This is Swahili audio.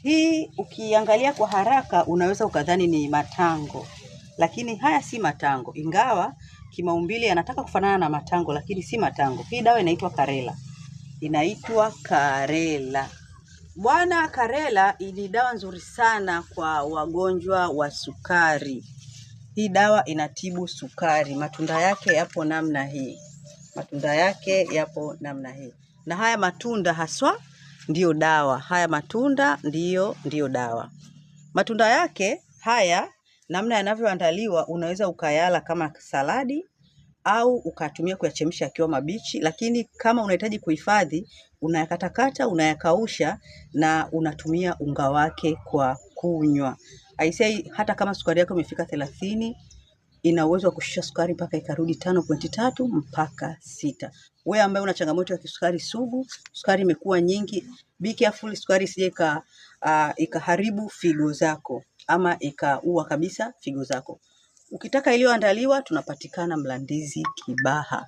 Hii ukiangalia kwa haraka unaweza ukadhani ni matango, lakini haya si matango, ingawa kimaumbile yanataka kufanana na matango, lakini si matango. Hii dawa inaitwa Karela. Inaitwa Karela. Bwana, Karela ni dawa nzuri sana kwa wagonjwa wa sukari. Hii dawa inatibu sukari. Matunda yake yapo namna hii. Matunda yake yapo namna hii. Na haya matunda haswa ndiyo dawa. Haya matunda ndiyo dawa. Matunda yake haya namna yanavyoandaliwa unaweza ukayala kama saladi au ukatumia kuyachemsha yakiwa mabichi, lakini kama unahitaji kuhifadhi unayakatakata, unayakausha na unatumia unga wake kwa kunywa. Aisee, hata kama sukari yako imefika 30 ina uwezo wa kushusha sukari mpaka ikarudi 5.3 mpaka 6. Wewe ambaye una changamoto ya kisukari sugu, sukari imekuwa nyingi, be careful sukari isije ikaharibu figo zako ama ikaua kabisa figo zako. Ukitaka iliyoandaliwa tunapatikana Mlandizi Kibaha.